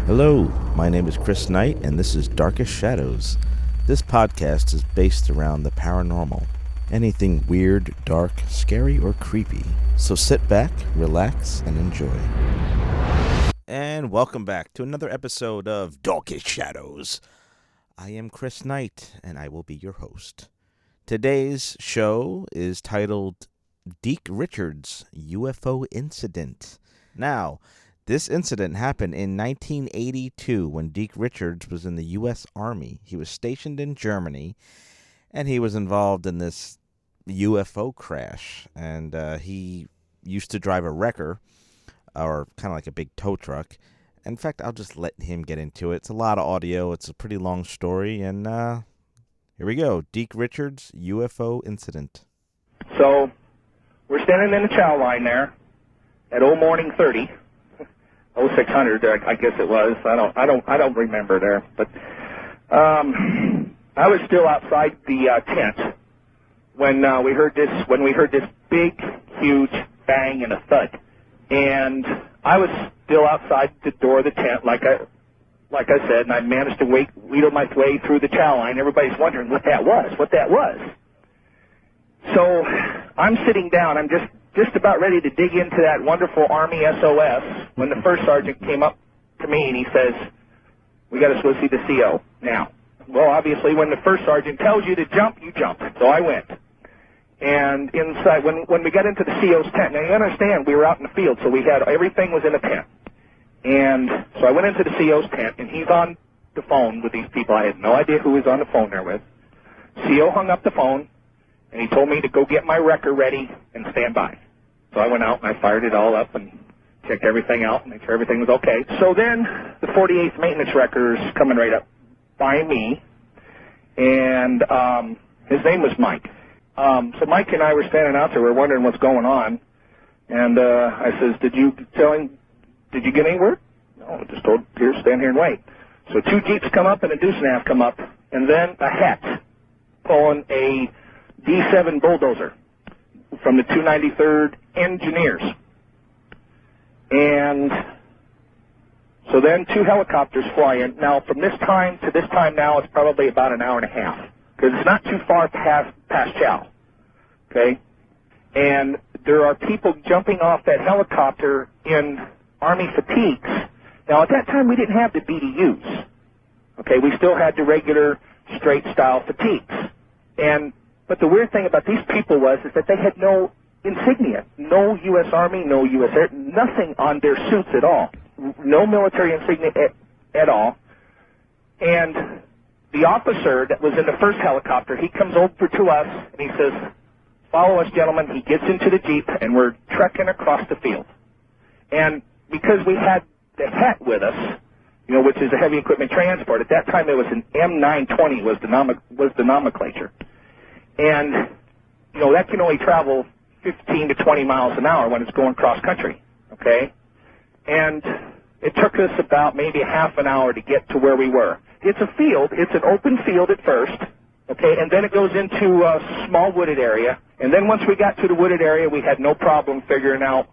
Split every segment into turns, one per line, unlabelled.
Hello, my name is Chris Knight, and this is Darkest Shadows. This podcast is based around the paranormal. Anything weird, dark, scary, or creepy. So sit back, relax, and enjoy. And welcome back to another episode of Darkest Shadows. I am Chris Knight, and I will be your host. Today's show is titled Deke Richards' UFO Incident. Now, this incident happened in 1982 when Deke Richards was in the U.S. Army. He was stationed in Germany, and he was involved in this UFO crash. And he used to drive a wrecker, or kind of like a big tow truck. In fact, I'll just let him get into it. It's a lot of audio. It's a pretty long story. And here we go. Deke Richards' UFO Incident.
So, we're standing in the chow line there at Old Morning 30, 0600, I guess it was. I don't remember there, but I was still outside the tent when we heard this big, huge bang and a thud, and I was still outside the door of the tent, like I said, and I managed to wheedle my way through the chow line. Everybody's wondering what that was. So I'm sitting down. I'm just about ready to dig into that wonderful Army SOS when the first sergeant came up to me and he says, "We got to go see the CO now." Well, obviously, when the first sergeant tells you to jump, you jump. So I went. And inside, when we got into the CO's tent, now you understand, we were out in the field, so everything was in a tent. And so I went into the CO's tent, and he's on the phone with these people. I had no idea who he was on the phone there with. CO hung up the phone, and he told me to go get my wrecker ready and stand by. So I went out and I fired it all up and checked everything out and made sure everything was okay. So then the 48th maintenance wrecker's coming right up by me, and his name was Mike. So Mike and I were standing out there, we were wondering what's going on, and I says, did you get any word? No, I just told here, stand here and wait. So two Jeeps come up and a deuce and a half come up, and then a het pulling a D7 bulldozer from the 293rd Engineers. And so then two helicopters fly in. Now, from this time to this time now, it's probably about an hour and a half, because it's not too far past chow, okay? And there are people jumping off that helicopter in Army fatigues. Now, at that time, we didn't have the BDUs, okay? We still had the regular straight-style fatigues. But the weird thing about these people is that they had no insignia, no U.S. Army, no U.S. Air, nothing on their suits at all, no military insignia at all. And the officer that was in the first helicopter, he comes over to us and he says, "Follow us, gentlemen." He gets into the Jeep and we're trekking across the field. And because we had the het with us, you know, which is a heavy equipment transport, at that time it was an M920 was the nomenclature. And, you know, that can only travel 15 to 20 miles an hour when it's going cross-country, okay? And it took us about maybe a half an hour to get to where we were. It's a field. It's an open field at first, okay? And then it goes into a small wooded area. And then once we got to the wooded area, we had no problem figuring out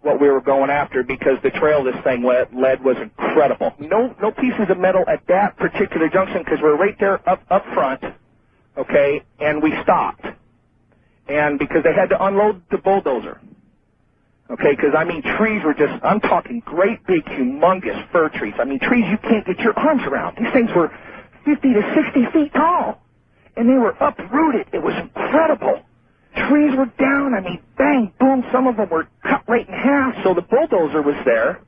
what we were going after because the trail this thing led was incredible. No pieces of metal at that particular junction because we're right there up front. Okay, and we stopped, and because they had to unload the bulldozer, okay, because, I mean, trees were just, I'm talking great big humongous fir trees. I mean, trees you can't get your arms around. These things were 50 to 60 feet tall, and they were uprooted. It was incredible. Trees were down, I mean, bang, boom, some of them were cut right in half, so the bulldozer was there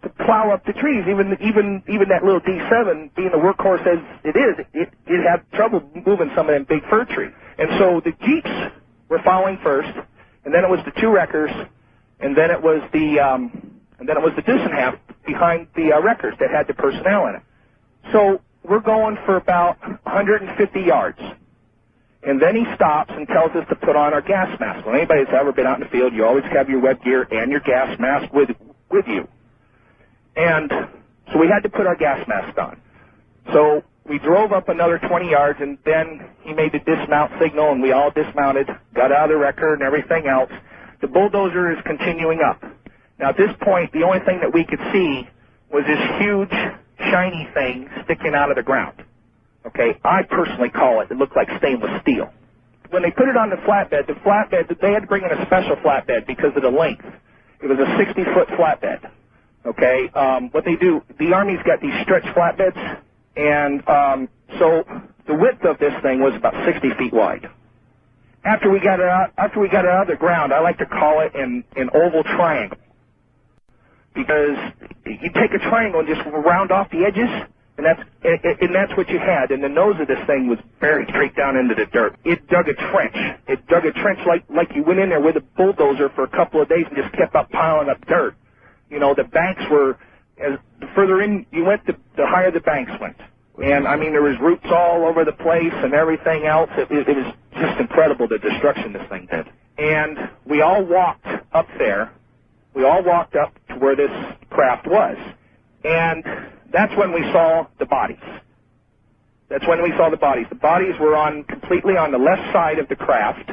to plow up the trees. Even that little D7, being the workhorse as it is, it had trouble moving some of them big fir trees. And so the Jeeps were following first, and then it was the two wreckers, and then it was the deuce and a half behind the wreckers that had the personnel in it. So we're going for about 150 yards. And then he stops and tells us to put on our gas mask. When anybody's ever been out in the field, you always have your web gear and your gas mask with you. And so we had to put our gas mask on. So we drove up another 20 yards, and then he made the dismount signal, and we all dismounted, got out of the wrecker and everything else. The bulldozer is continuing up. Now, at this point, the only thing that we could see was this huge shiny thing sticking out of the ground. Okay, I personally call it looked like stainless steel. When they put it on the flatbed, they had to bring in a special flatbed because of the length. It was a 60-foot flatbed. Okay, what they do, the Army's got these stretch flatbeds, and so the width of this thing was about 60 feet wide. After we got it out of the ground, I like to call it an oval triangle, because you take a triangle and just round off the edges, and that's what you had. And the nose of this thing was buried straight down into the dirt. It dug a trench. It dug a trench like you went in there with a bulldozer for a couple of days and just kept up piling up dirt. You know, the banks were, as the further in you went, the higher the banks went. And, I mean, there was roots all over the place and everything else. It was just incredible, the destruction this thing did. And we all walked up there. We all walked up to where this craft was. And that's when we saw the bodies. That's when we saw the bodies. The bodies were completely on the left side of the craft.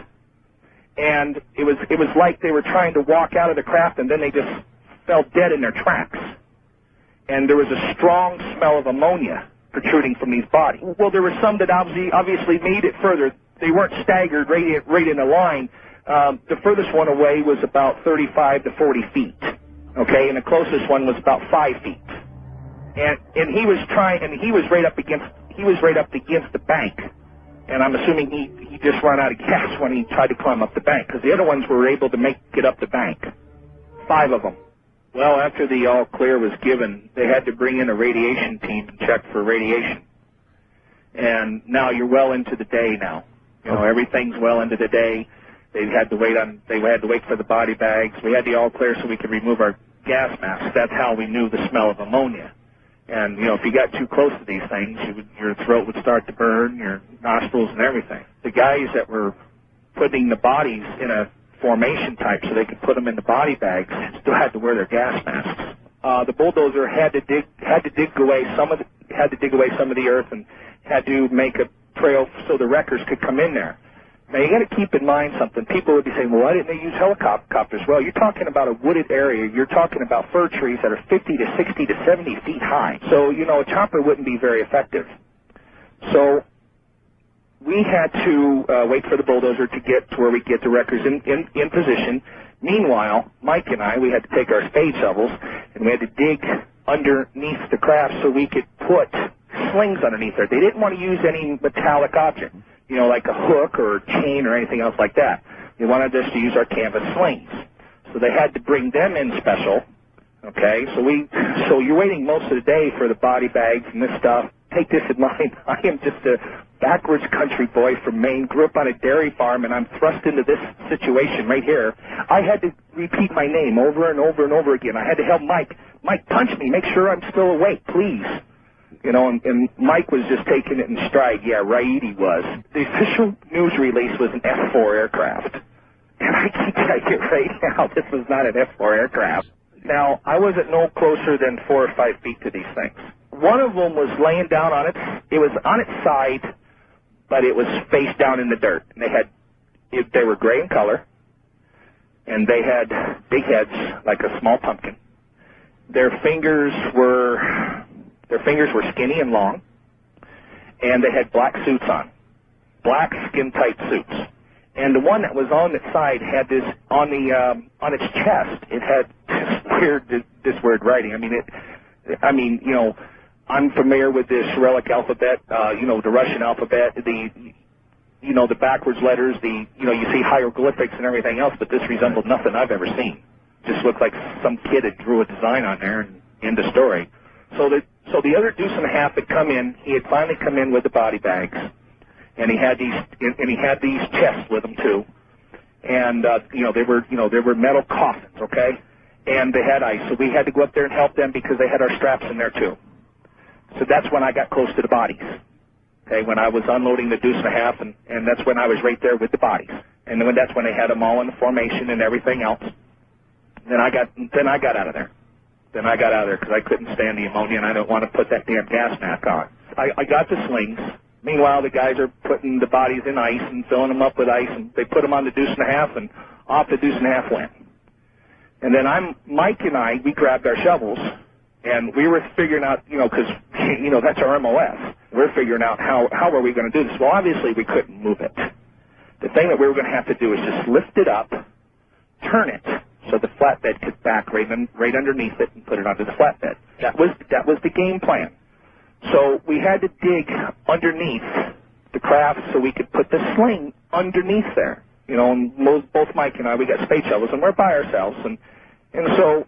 And it was like they were trying to walk out of the craft, and then they just fell dead in their tracks. And there was a strong smell of ammonia protruding from these bodies. Well, there were some that obviously made it further. They weren't staggered right in a line. The furthest one away was about 35 to 40 feet. Okay, and the closest one was about 5 feet. And he was right up against the bank. And I'm assuming he just ran out of gas when he tried to climb up the bank, because the other ones were able to make it up the bank. 5 of them. Well, after the all clear was given, they had to bring in a radiation team and check for radiation. And now you're well into the day now. You know, everything's well into the day. They had to wait for the body bags. We had the all clear so we could remove our gas masks. That's how we knew the smell of ammonia. And, you know, if you got too close to these things, your throat would start to burn, your nostrils and everything. The guys that were putting the bodies in a formation type so they could put them in the body bags still had to wear their gas masks. The bulldozer had to dig away some of the earth and had to make a trail so the wreckers could come in there. Now you got to keep in mind something. People would be saying, "Well, why didn't they use helicopters?" Well, you're talking about a wooded area. You're talking about fir trees that are 50 to 60 to 70 feet high. So you know a chopper wouldn't be very effective. So we had to wait for the bulldozer to get to where we get the wreckers in position. Meanwhile, Mike and I, we had to take our spade shovels and we had to dig underneath the craft so we could put slings underneath there. They didn't want to use any metallic object, you know, like a hook or a chain or anything else like that. They wanted us to use our canvas slings. So they had to bring them in special. Okay, so you're waiting most of the day for the body bags and this stuff. Take this in mind, I am just a backwards country boy from Maine, grew up on a dairy farm, and I'm thrust into this situation right here. I had to repeat my name over and over and over again. I had to help Mike. Mike, punch me, make sure I'm still awake, please. You know, and Mike was just taking it in stride. Yeah, right, he was. The official news release was an F-4 aircraft. And I can tell you right now, this was not an F-4 aircraft. Now, I wasn't no closer than 4 or 5 feet to these things. One of them was laying down on it was on its side, but it was face down in the dirt. And they were gray in color, and they had big heads like a small pumpkin. Their fingers were skinny and long, and they had black suits on, black skin-tight suits. And the one that was on its side had this on its chest. It had this weird writing. You know, I'm familiar with the Cyrillic alphabet. You know, the Russian alphabet. The backwards letters. You see hieroglyphics and everything else. But this resembled nothing I've ever seen. Just looked like some kid had drew a design on there and end of story. So the other deuce and a half had come in. He had finally come in with the body bags. And he had these chests with him too, and they were metal coffins, okay, and they had ice, so we had to go up there and help them because they had our straps in there too. So that's when I got close to the bodies, okay, when I was unloading the deuce and a half, and that's when I was right there with the bodies, and then that's when they had them all in the formation and everything else. Then I got out of there. Then I got out of there because I couldn't stand the ammonia and I don't want to put that damn gas mask on. I got the slings. Meanwhile, the guys are putting the bodies in ice and filling them up with ice, and they put them on the deuce and a half, and off the deuce and a half went. And then Mike and I, we grabbed our shovels, And we were figuring out, because, that's our MOS. We're figuring out how are we going to do this. Well, obviously we couldn't move it. The thing that we were going to have to do is just lift it up, turn it, so the flatbed could back right underneath it and put it onto the flatbed. That was the game plan. So we had to dig underneath the craft so we could put the sling underneath there. And both Mike and I, we got spade shovels, and we're by ourselves. And so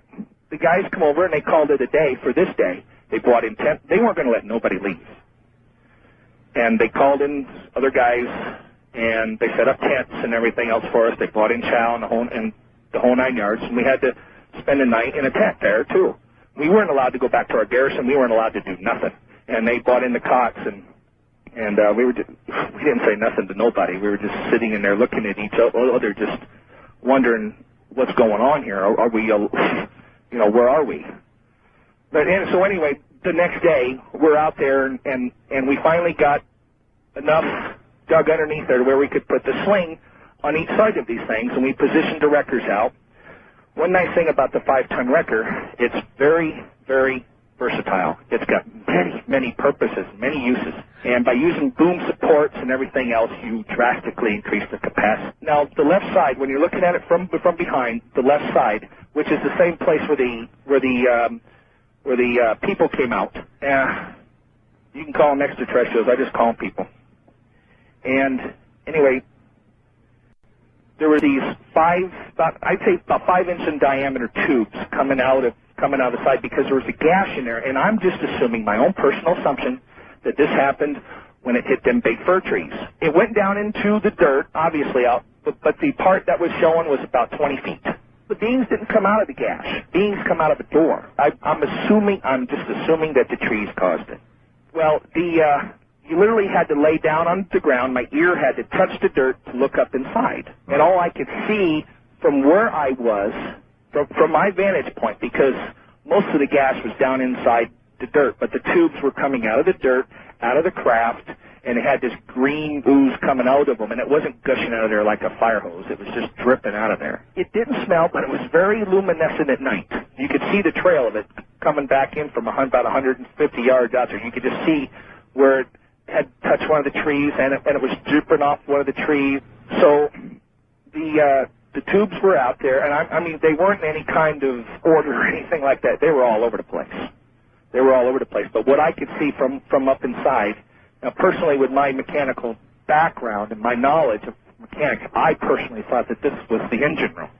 the guys come over, and they called it a day for this day. They brought in tent. They weren't going to let nobody leave. And they called in other guys, and they set up tents and everything else for us. They brought in chow and the whole 9 yards, and we had to spend a night in a tent there, too. We weren't allowed to go back to our garrison. We weren't allowed to do nothing. And they brought in the cots, and we didn't say nothing to nobody. We were just sitting in there looking at each other, just wondering what's going on here. Are we, where are we? So anyway, the next day, we're out there, and we finally got enough dug underneath there where we could put the sling on each side of these things, and we positioned the wreckers out. One nice thing about the 5-ton wrecker, it's very, very versatile. It's got many, many purposes, many uses. And by using boom supports and everything else, you drastically increase the capacity. Now, the left side, when you're looking at it from behind, the left side, which is the same place where the people came out. You can call them extraterrestrials. I just call them people. And anyway, there were these I'd say about 5-inch in diameter tubes coming out of the side because there was a gash in there. And I'm just assuming, my own personal assumption, that this happened when it hit them big fir trees. It went down into the dirt, obviously, but the part that was showing was about 20 feet. The beams didn't come out of the gash. Beams come out of the door. I'm just assuming that the trees caused it. Well, you literally had to lay down on the ground. My ear had to touch the dirt to look up inside. And all I could see from where I was, from my vantage point, because most of the gas was down inside the dirt, but the tubes were coming out of the dirt, out of the craft, and it had this green ooze coming out of them, and it wasn't gushing out of there like a fire hose. It was just dripping out of there. It didn't smell, but it was very luminescent at night. You could see the trail of it coming back in from about 150 yards out there. You could just see where it had touched one of the trees, and it was dripping off one of the trees. So the tubes were out there, and I mean, they weren't in any kind of order or anything like that. They were all over the place. They were all over the place. But what I could see from up inside, now personally with my mechanical background and my knowledge of mechanics, I personally thought that this was the engine room.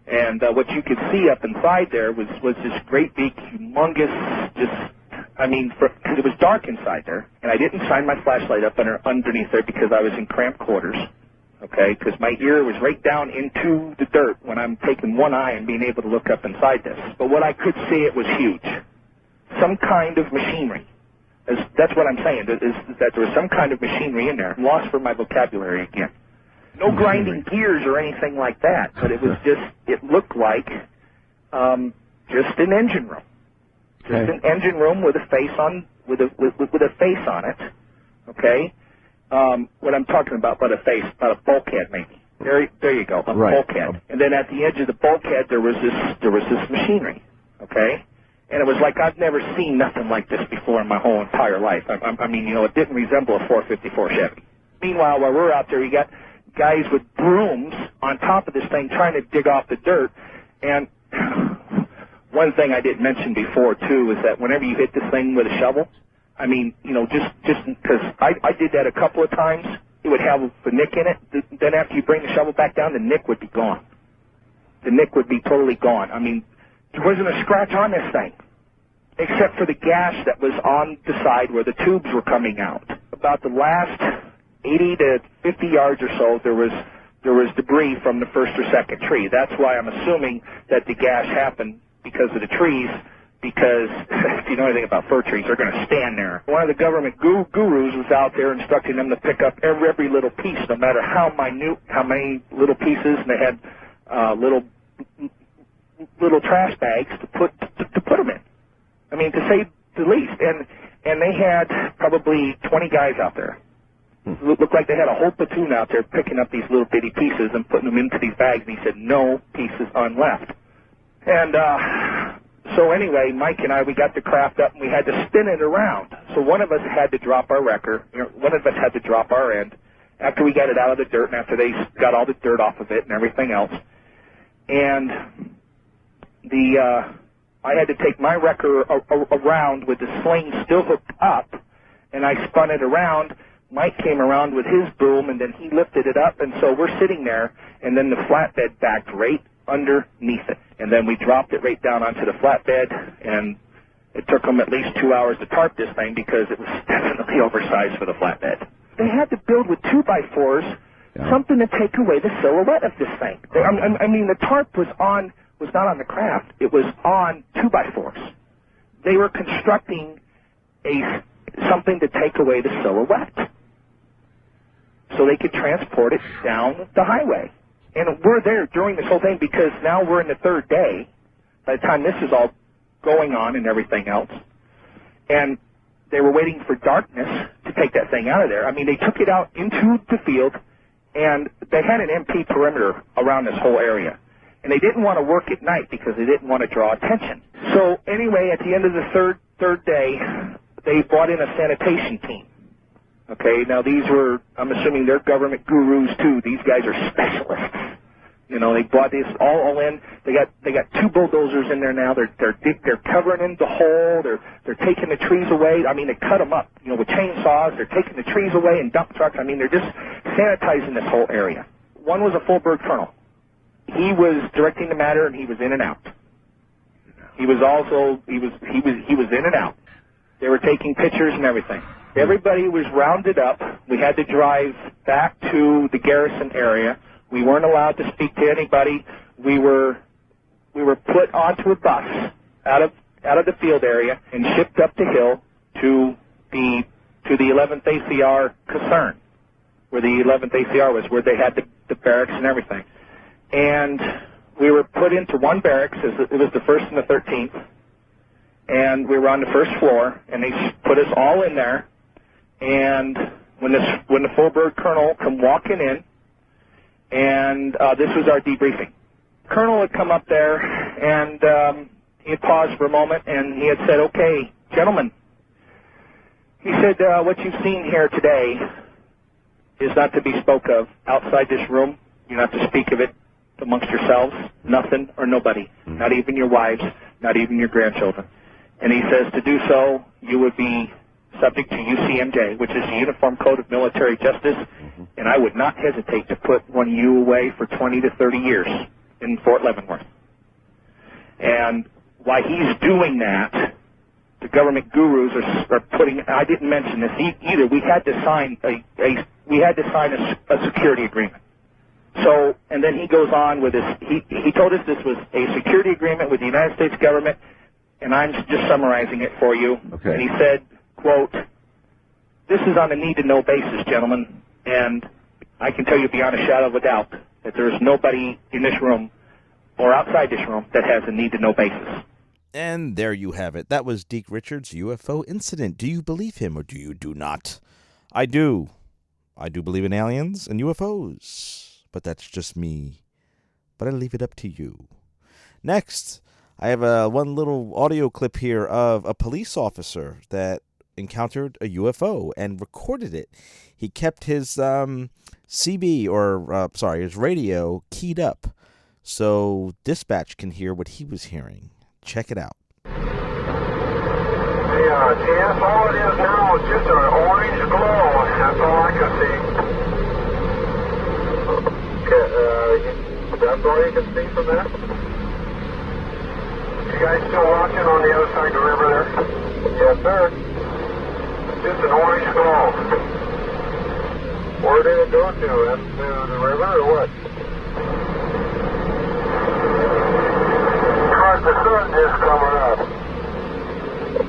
And what you could see up inside there was this great big, humongous, it was dark inside there, and I didn't shine my flashlight up underneath there because I was in cramped quarters, okay, because my ear was right down into the dirt when I'm taking one eye and being able to look up inside this. But what I could see, it was huge. Some kind of machinery. That's what I'm saying, is that there was some kind of machinery in there. I'm lost for my vocabulary again. No grinding gears or anything like that, but it was just, it looked like just an engine room. Just an engine room with a face on, with a face on it, okay? What I'm talking about a face, about a bulkhead maybe. There you go, a bulkhead. And then at the edge of the bulkhead there was this machinery, okay? And it was like I've never seen nothing like this before in my whole entire life. I mean, it didn't resemble a 454 Chevy. Meanwhile, while we're out there, you got guys with brooms on top of this thing trying to dig off the dirt. And one thing I didn't mention before, too, is that whenever you hit this thing with a shovel, I mean, just because I did that a couple of times, it would have a nick in it. Then after you bring the shovel back down, the nick would be gone. The nick would be totally gone. I mean, there wasn't a scratch on this thing, except for the gash that was on the side where the tubes were coming out. About the last 80 to 50 yards or so, there was debris from the first or second tree. That's why I'm assuming that the gash happened because of the trees, because if you know anything about fir trees, they're going to stand there. One of the government gurus was out there instructing them to pick up every little piece, no matter how minute, how many little pieces, and they had little trash bags to put them in. I mean, to say the least. And they had probably 20 guys out there. It looked like they had a whole platoon out there picking up these little bitty pieces and putting them into these bags. And he said, no pieces on left. And So anyway, Mike and I, we got the craft up and we had to spin it around. So one of us had to drop our wrecker. One of us had to drop our end after we got it out of the dirt and after they got all the dirt off of it and everything else. And I had to take my wrecker around with the sling still hooked up, and I spun it around. Mike came around with his boom, and then he lifted it up, and so we're sitting there, and then the flatbed backed right underneath it. And then we dropped it right down onto the flatbed, and it took them at least 2 hours to tarp this thing because it was definitely oversized for the flatbed. They had to build with 2x4s something to take away the silhouette of this thing. I mean, the tarp was not on the craft. It was on 2x4s. They were constructing something to take away the silhouette so they could transport it down the highway. And we're there during this whole thing because now we're in the third day by the time this is all going on and everything else. And they were waiting for darkness to take that thing out of there. I mean, they took it out into the field, and they had an MP perimeter around this whole area. And they didn't want to work at night because they didn't want to draw attention. So anyway, at the end of the third day, they brought in a sanitation team. Okay, now these were, I'm assuming they're government gurus too. These guys are specialists. You know, they brought this all in. They got 2 bulldozers in there now. They're covering in the hole. They're taking the trees away. I mean, they cut them up, you know, with chainsaws. They're taking the trees away in dump trucks. I mean, they're just sanitizing this whole area. One was a full bird colonel. He was directing the matter, and he was in and out. He was in and out. They were taking pictures and everything. Everybody was rounded up. We had to drive back to the garrison area. We weren't allowed to speak to anybody. We were put onto a bus out of the field area and shipped up the hill to the 11th ACR concern, where the 11th ACR was, where they had the barracks and everything. And we were put into one barracks. It was the 1st and the 13th. And we were on the 1st floor, and they put us all in there. And when the full bird colonel come walking in, and this was our debriefing. Colonel had come up there, and he had paused for a moment, and he had said, "Okay, gentlemen," he said, "what you've seen here today is not to be spoke of outside this room. You're not to speak of it amongst yourselves, nothing or nobody, not even your wives, not even your grandchildren." And he says to do so, you would be subject to UCMJ, which is the Uniform Code of Military Justice, and I would not hesitate to put one of you away for 20 to 30 years in Fort Leavenworth. And while he's doing that, the government gurus are putting, I didn't mention this either, we had to sign a security agreement. So, and then he goes on with this, he told us this was a security agreement with the United States government, and I'm just summarizing it for you.
Okay.
And he said, quote, "This is on a need-to-know basis, gentlemen, and I can tell you beyond a shadow of a doubt that there is nobody in this room or outside this room that has a need-to-know basis."
And there you have it. That was Deke Richards' UFO incident. Do you believe him or do you do not? I do. I do believe in aliens and UFOs, but that's just me. But I leave it up to you. Next, I have one little audio clip here of a police officer that encountered a UFO and recorded it. He kept his his radio keyed up so dispatch can hear what he was hearing. Check it out.
TS, all it is now is just an orange glow. That's all I can see. That's all you can see from that? You guys still watching on the other side of the river there? Yes, sir. Just an orange glow. Where did it go to? Up to the river or what? Because the sun is coming up.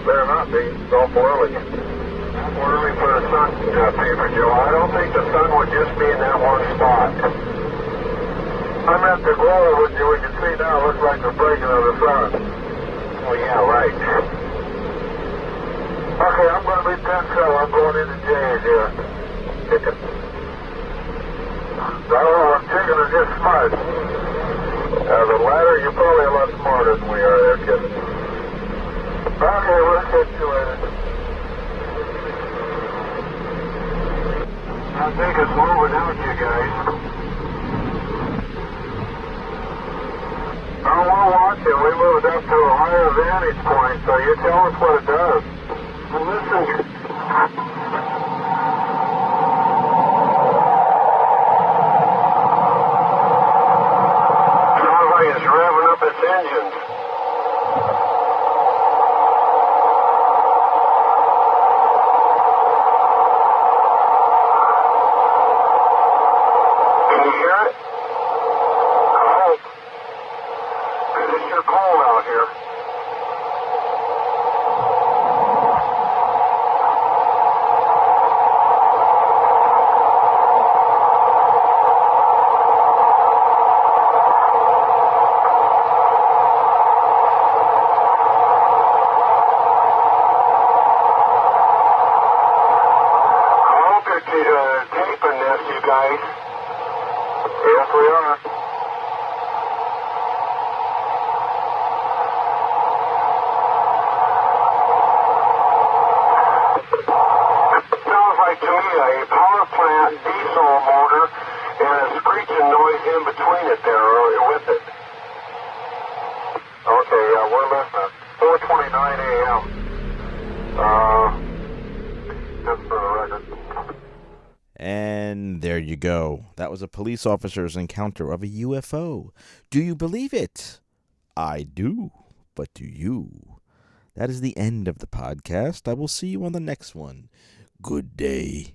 Better not be. It's awful early. Awful early for the sun paper, Joe. I don't think the sun would just be in that one spot. I'm at the glow, which we can see now. Looks like the breaking of the sun. Oh, yeah, right. Okay, I'm going to be 10-7. I'm going into J's here. Chicken. I don't know if chicken is just smart. The latter, you're probably a lot smarter than we are there, kid. catch you later. I think it's moving out, you guys. Oh, we're watching. We moved up to a higher vantage point, so you tell us what it does. Well, listen. Sounds like it's revving up its engines. Can you hear it? I hope. 'Cause it's sure cold out here. Taping this, you guys. Yes, we are. Sounds like to me a power plant diesel motor and a screeching noise in between it there, or with it. Okay, we're listening. 4:29 a.m. Just for the record.
And there you go. That was a police officer's encounter of a UFO. Do you believe it? I do. But do you? That is the end of the podcast. I will see you on the next one. Good day.